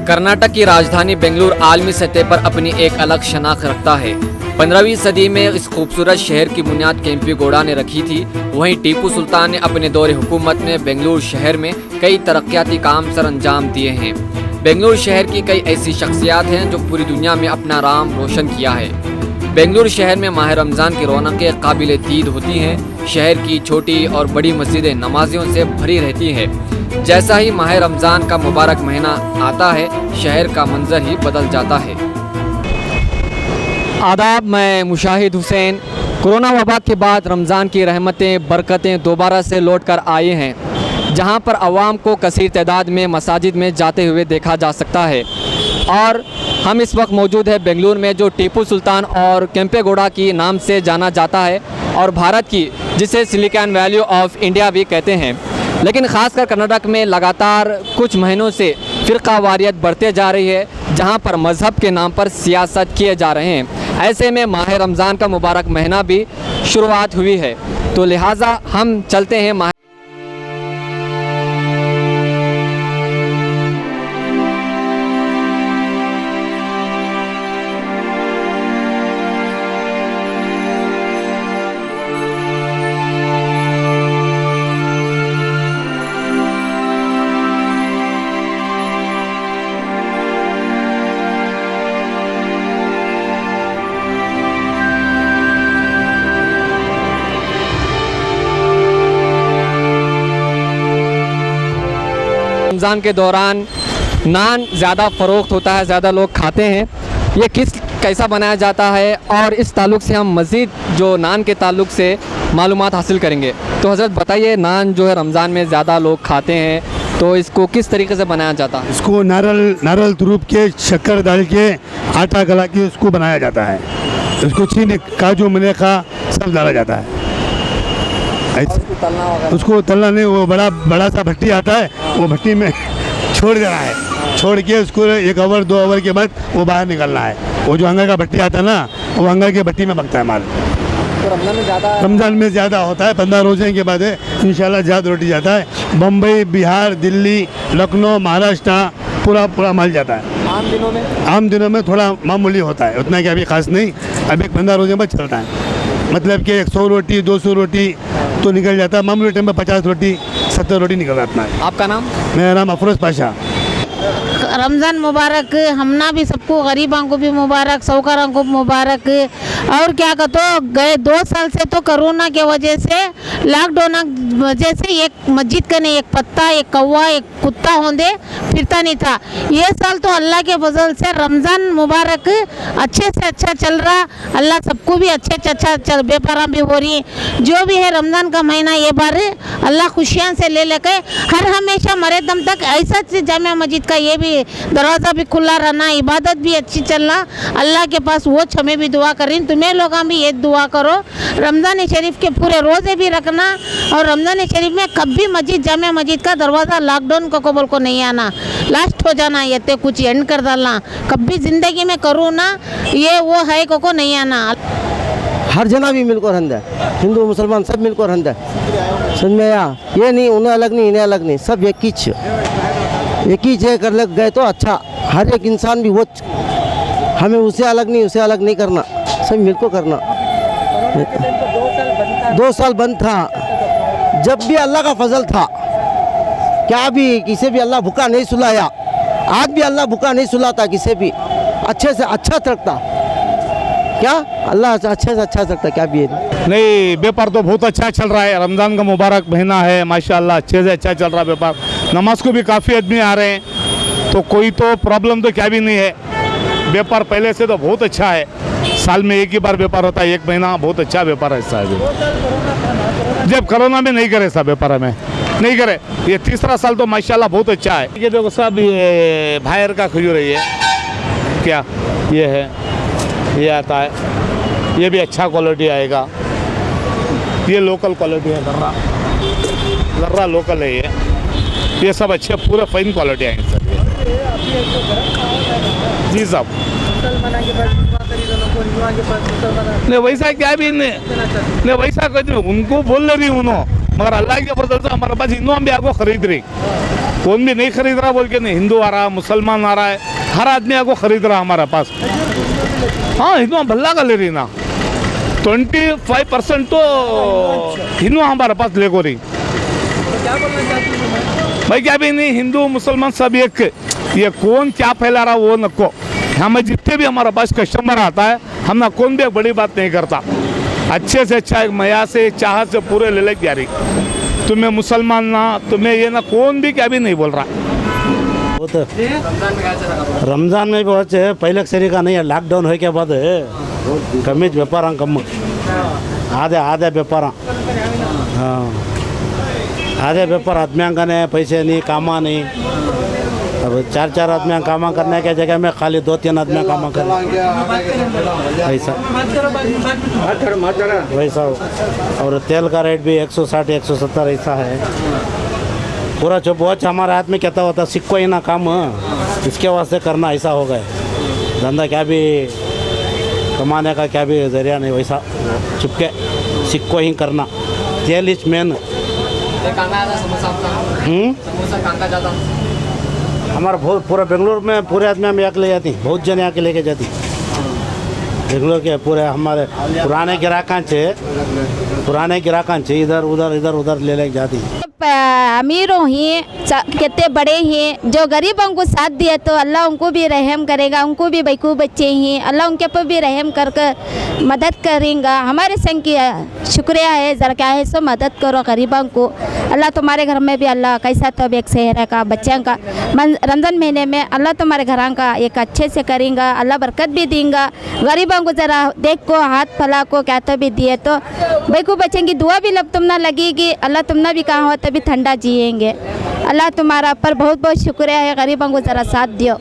कर्नाटक की राजधानी बेंगलुरु आलमी सतह पर अपनी एक अलग शनाख्त रखता है। 15वीं सदी में इस खूबसूरत शहर की बुनियाद केम्पेगौड़ा ने रखी थी। वहीं टीपू सुल्तान ने अपने दौरे हुकूमत में बेंगलुरु शहर में कई तरक्याती काम सर अंजाम दिए हैं। बेंगलुरु शहर की कई ऐसी शख्सियात हैं जो पूरी दुनिया में अपना नाम रोशन किया है। बेंगलुरु शहर में माह रमज़ान की रौनकें काबिल दीद होती हैं। शहर की छोटी और बड़ी मस्जिदें नमाजियों से भरी रहती हैं। जैसा ही माह रमज़ान का मुबारक महीना आता है, शहर का मंजर ही बदल जाता है। आदाब, मैं मुशाहिद हुसैन। कोरोना वबा के बाद रमज़ान की रहमतें बरकतें दोबारा से लौट कर आए हैं, जहां पर अवाम को कसीर तादाद में मसाजिद में जाते हुए देखा जा सकता है। और हम इस वक्त मौजूद है बेंगलुरु में, जो टीपू सुल्तान और केम्पेगौड़ा की नाम से जाना जाता है और भारत की जिसे सिलिकॉन वैली ऑफ इंडिया भी कहते हैं। लेकिन ख़ासकर कर्नाटक में लगातार कुछ महीनों से फ़िरका वारियत बढ़ते जा रही है, जहां पर मज़हब के नाम पर सियासत किए जा रहे हैं। ऐसे में माह रमज़ान का मुबारक महीना भी शुरुआत हुई है, तो लिहाजा हम चलते हैं रमज़ान के दौरान नान ज़्यादा फ़रोख्त होता है, ज़्यादा लोग खाते हैं। ये कैसा बनाया जाता है, और इस ताल्लुक़ से हम मज़ीद जो नान के ताल्लुक़ से मालूमात हासिल करेंगे। तो हज़रत बताइए, नान जो है रमज़ान में ज़्यादा लोग खाते हैं, तो इसको किस तरीके से बनाया जाता है? इसको नारल तुरूप के शक्कर डाल के आटा गला के उसको बनाया जाता है। उसको चीनी काजू मलेखा सब डाला जाता है। उसको तलना नहीं, वो बड़ा सा भट्टी आता है, वो भट्टी में छोड़ देना है। छोड़ के उसको 1 आवर 2 आवर के बाद वो बाहर निकलना है। वो जो अंगर का भट्टी आता है ना, वो अंगर के भट्टी में पकता है माल। तो रमज़ान में ज़्यादा होता है, 15 रोज़े के बाद इंशाल्लाह ज़्यादा रोटी जाता है। बम्बई, बिहार, दिल्ली, लखनऊ, महाराष्ट्र पूरा माल जाता है। आम दिनों में थोड़ा मामूली होता है, उतना कि अभी ख़ास नहीं। अभी 15 रोज़े में चलता है, मतलब कि 100 रोटी 200 रोटी तो निकल जाता है। मामूली टाइम में 50 रोटी 70 रोटी निकल जाता है। आपका नाम? मेरा नाम अफरोज़ पाशा। रमज़ान मुबारक, हमना भी सबको, गरीबों को भी मुबारक, साहूकारों को मुबारक। और क्या कहते हो, गए 2 साल से तो कोरोना के वजह से, लॉकडाउन वजह से एक मस्जिद का नहीं, एक पत्ता, एक कौवा, एक कुत्ता होंदे फिरता नहीं था। ये साल तो अल्लाह के फजल से रमज़ान मुबारक अच्छे से अच्छा चल रहा। अल्लाह सबको भी अच्छे से अच्छा व्यापार भी हो रही। जो भी है रमज़ान का महीना ये बार अल्लाह खुशियाँ से ले लेके हर हमेशा मरे दम तक ऐसा जामिया मस्जिद का ये भी दरवाज़ा भी खुला रहना, इबादत भी अच्छी चलना। अल्लाह के पास वो हमें भी दुआ कर रही, तुम्हें लोग भी ये दुआ करो। रमज़ान शरीफ के पूरे रोज़े भी रखना, और रमज़ान शरीफ में कभी मस्जिद जामिया मस्जिद का दरवाज़ा लॉकडाउन को कबल को नहीं आना, लास्ट हो जाना, ये तो कुछ एंड कर डालना। कभी ज़िंदगी में करूँ ना, ये वो है को नहीं आना। हर जना भी मिलकर रहता है, हिंदू मुसलमान सब मिलकर रहता है। समझ में आया? ये नहीं उन्हें अलग नहीं, इन्हें अलग नहीं, सब एक ही चीज़ कर लग गए तो अच्छा। हर एक इंसान भी वो, हमें उसे अलग नहीं करना, सब मिलकर करना। 2 साल बंद था, जब भी अल्लाह का फजल था। क्या भी किसी भी अल्लाह भूखा नहीं सुलाया, आज भी अल्लाह भूखा नहीं सुलाता, किसी भी अच्छे से अच्छा रखता। क्या अल्लाह अच्छे से अच्छा सकता, क्या भी है नहीं। व्यापार तो बहुत अच्छा चल रहा है, रमज़ान का मुबारक महीना है, माशाल्लाह अच्छे से अच्छा चल रहा है व्यापार। नमाज को भी काफ़ी आदमी आ रहे हैं, तो कोई तो प्रॉब्लम तो क्या भी नहीं है। व्यापार पहले से तो बहुत अच्छा है, साल में एक ही बार व्यापार होता है, 1 महीना बहुत अच्छा व्यापार है साहब। जब कोरोना में नहीं करे सब व्यापार में नहीं करे, ये 3रा साल तो माशाल्लाह बहुत अच्छा है। ये देखो सब ये बाहर का खजूर है, ये क्या ये है, ये आता है, ये भी अच्छा क्वालिटी आएगा। ये लोकल क्वालिटी है, जर्रा लोकल है ये सब अच्छे पूरे फाइन क्वालिटी आएंगे सर। जी साहब, नहीं वैसा क्या भी नहीं, वैसा कुछ नहीं। उनको बोल रही हूँ मगर अल्लाह के फजल से हमारे पास हिंदू हम भी आपको खरीद रही, कौन भी नहीं खरीद रहा बोल के नहीं, हिंदू आ रहा, मुसलमान आ रहा है, हर आदमी आपको खरीद रहा हमारे पास। हाँ हिंदू भल्ला का ले रही ना, 25% तो हिंदू हमारे पास ले को रही। भाई क्या भी नहीं, हिंदू मुसलमान सब एक, ये कौन क्या फैला रहा वो नको। हमें जितने भी हमारे पास कस्टमर आता है, हम ना कौन भी एक बड़ी बात नहीं करता, अच्छे से अच्छा एक मया से चाह से पूरे ले ले जा रही। तुम्हें मुसलमान ना, तुम्हें ये ना, कौन भी क्या भी नहीं बोल रहा। वो तो रमज़ान में भी बहुत है, पहले सरी का नहीं है, लॉकडाउन हो के बाद कमी व्यापार कम, आधे व्यापार, हाँ आधे व्यापार आदमियाँ पैसे नहीं, कामा नहीं। अब 4 आदमियाँ कामा करने के जगह में खाली 2-3 आदमियाँ कामा कर ऐसा वैसा। और तेल का रेट भी 160-170 ऐसा है। पूरा जो बहुत हमारे हाथ में कहता होता सिक्को ही ना काम, इसके वास्ते करना ऐसा हो गया। धंधा क्या भी कमाने का क्या भी जरिया नहीं, वैसा चुपके सिक्को ही करना। तेल इज मेन। हमारा बहुत पूरा बेंगलोर में पूरे आदमी हम एक ले जाती, बहुत जने आके लेके जाती। बेंगलोर के पूरे हमारे पुराने गिराकांचे इधर उधर ले जाती। अमीरों ही कितने बड़े हैं, जो गरीबों को साथ दिए तो अल्लाह उनको भी रहम करेगा, उनको भी बेकूफ बच्चे हैं, अल्लाह उनके ऊपर भी रहम कर मदद करेगा। हमारे संग की शुक्रिया है, ज़रा क्या है सो मदद करो गरीबों को। अल्लाह तुम्हारे घर में भी अल्लाह कैसा तो एक सेहरा का बच्चों का रमज़ान महीने में अल्लाह तुम्हारे घर का एक अच्छे से करेगा, अल्लाह बरकत भी देगा। गरीबों को ज़रा देख को हाथ फैला को क्या तो भी दिए तो बेकूफ बच्चों की दुआ भी लब तुम ना लगेगी, अल्लाह तुम ना भी कहाँ हो तभी ठंडा जिएंगे। अल्लाह तुम्हारा पर बहुत बहुत शुक्रिया है, गरीबों को ज़रा साथ दियो।